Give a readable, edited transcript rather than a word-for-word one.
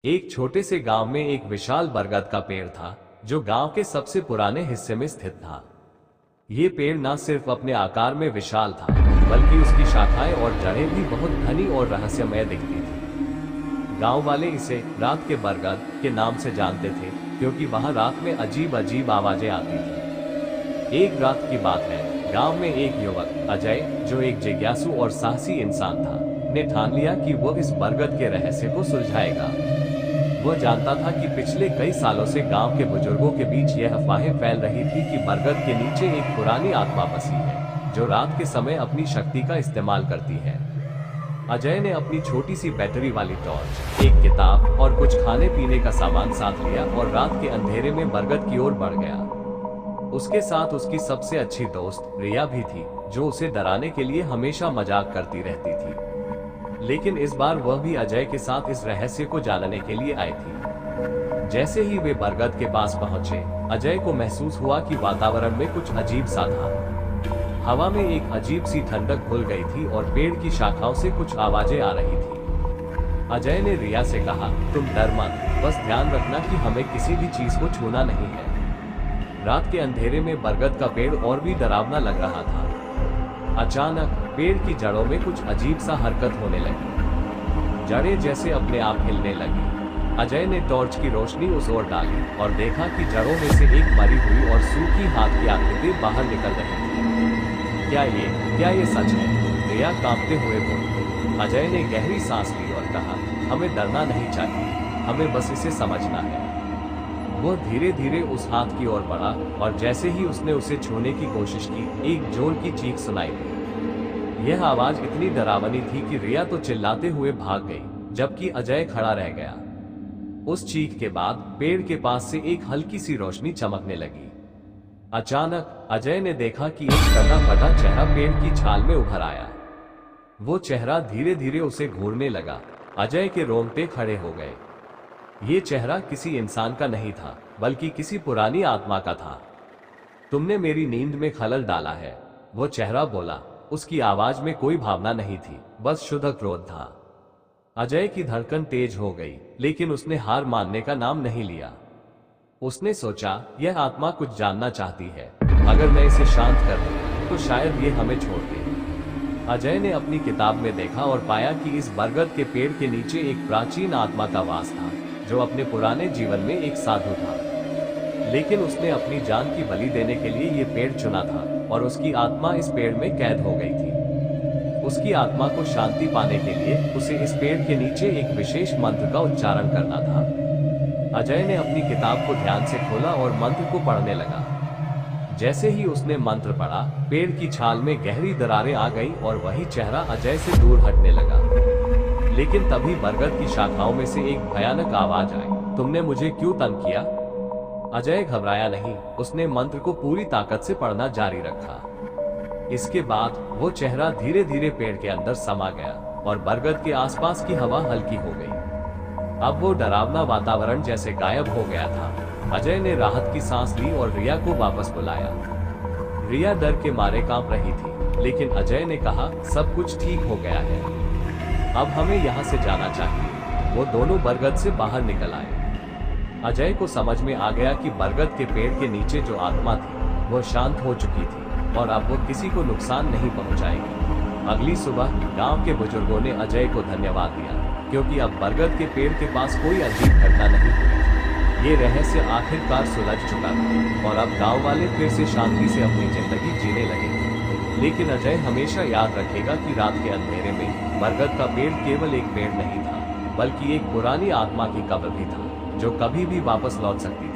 एक छोटे से गांव में एक विशाल बरगद का पेड़ था जो गांव के सबसे पुराने हिस्से में स्थित था। ये पेड़ न सिर्फ अपने आकार में विशाल था, बल्कि उसकी शाखाएं और जड़ें भी बहुत घनी और रहस्यमय दिखती थी। गांव वाले इसे रात के बरगद के नाम से जानते थे, क्योंकि वहां रात में अजीब अजीब आवाजें आती थी। एक रात की बात है, गांव में एक युवक अजय, जो एक जिज्ञासु और साहसी इंसान था, ने ठान लिया कि वह इस बरगद के रहस्य को सुलझाएगा। वह जानता था कि पिछले कई सालों से गांव के बुजुर्गों के बीच यह अफवाहें फैल रही थी कि बरगद के नीचे एक पुरानी आत्मा बसी है, जो रात के समय अपनी शक्ति का इस्तेमाल करती है। अजय ने अपनी छोटी सी बैटरी वाली टॉर्च, एक किताब और कुछ खाने पीने का सामान साथ लिया और रात के अंधेरे में बरगद की ओर बढ़ गया। उसके साथ उसकी सबसे अच्छी दोस्त रिया भी थी, जो उसे डराने के लिए हमेशा मजाक करती रहती थी। लेकिन इस बार वह भी अजय के साथ इस रहस्य को जानने के लिए आई थी। जैसे ही वे बरगद के पास पहुंचे, अजय को महसूस हुआ कि वातावरण में कुछ अजीब सा था। हवा में एक अजीब सी ठंडक घुल गई थी और पेड़ की शाखाओं से कुछ आवाजें आ रही थी। अजय ने रिया से कहा, तुम डर मत, बस ध्यान रखना कि हमें किसी भी चीज को छूना नहीं है। रात के अंधेरे में बरगद का पेड़ और भी डरावना लग रहा था। अचानक पेड़ की जड़ों में कुछ अजीब सा हरकत होने लगी। जड़ें जैसे अपने आप हिलने लगी। अजय ने टॉर्च की रोशनी उस ओर डाली और देखा कि जड़ों में से एक मरी हुई और सूखी हाथ की आकृति बाहर निकल रही थी। क्या ये सच है? रिया कांपते हुए बोली। अजय ने गहरी सांस ली और कहा, हमें डरना नहीं चाहिए, हमें बस इसे समझना है। वह धीरे धीरे उस हाथ की ओर बढ़ा और जैसे ही उसने उसे छूने की कोशिश की, एक जोर की चीख सुनाई दी। यह आवाज इतनी डरावनी थी कि रिया तो चिल्लाते हुए भाग गई, जबकि अजय खड़ा रह गया। उस चीख के बाद पेड़ के पास से एक हल्की सी रोशनी चमकने लगी। अचानक अजय ने देखा कि एक कटा फटा चेहरा पेड़ की छाल में उभर आया। वो चेहरा धीरे धीरे उसे घूरने लगा। अजय के रोंगटे खड़े हो गए। ये चेहरा किसी इंसान का नहीं था, बल्कि किसी पुरानी आत्मा का था। तुमने मेरी नींद में खलल डाला है, वो चेहरा बोला। उसकी आवाज में कोई भावना नहीं थी, बस शुद्ध क्रोध था। अजय की धड़कन तेज हो गई, लेकिन उसने हार मानने का नाम नहीं लिया। उसने सोचा, यह आत्मा कुछ जानना चाहती है। अगर मैं इसे शांत कर दूं, तो शायद ये हमें छोड़ दे। अजय ने अपनी किताब में देखा और पाया कि इस बरगद के पेड़ के नीचे एक प्राचीन आत्मा का वास था, जो अपने पुराने जीवन में एक साधु था। लेकिन उसने अपनी जान की बलि देने के लिए ये पेड़ चुना था और उसकी आत्मा इस पेड़ में कैद हो गई थी। उसकी आत्मा को शांति पाने के लिए उसे इस पेड़ के नीचे एक विशेष मंत्र का उच्चारण करना था। अजय ने अपनी किताब को ध्यान से खोला और मंत्र को पढ़ने लगा। जैसे ही उसने मंत्र पढ़ा, पेड़ की छाल में गहरी दरारें आ गई और वही चेहरा अजय से दूर हटने लगा। लेकिन तभी बरगद की शाखाओं में से एक भयानक आवाज आई, तुमने मुझे क्यों तंग किया? अजय घबराया नहीं, उसने मंत्र को पूरी ताकत से पढ़ना जारी रखा। इसके बाद वो चेहरा धीरे धीरे पेड़ के अंदर समा गया और बरगद के आसपास की हवा हल्की हो गई। अब वो डरावना वातावरण जैसे गायब हो गया था। अजय ने राहत की सांस ली और रिया को वापस बुलाया। रिया डर के मारे कांप रही थी, लेकिन अजय ने कहा, सब कुछ ठीक हो गया है, अब हमें यहाँ से जाना चाहिए। वो दोनों बरगद से बाहर निकल आए। अजय को समझ में आ गया कि बरगद के पेड़ के नीचे जो आत्मा थी, वह शांत हो चुकी थी और अब वो किसी को नुकसान नहीं पहुंचाएगी। अगली सुबह गांव के बुजुर्गों ने अजय को धन्यवाद दिया, क्योंकि अब बरगद के पेड़ के पास कोई अजीब घटना नहीं हुई। ये रहस्य आखिरकार सुलझ चुका था और अब गाँव वाले फिर से शांति से अपनी जिंदगी जीने लगे। लेकिन अजय हमेशा याद रखेगा कि रात के अंधेरे में बरगद का पेड़ केवल एक पेड़ नहीं था, बल्कि एक पुरानी आत्मा की कब्र भी था, जो कभी भी वापस लौट सकती थी।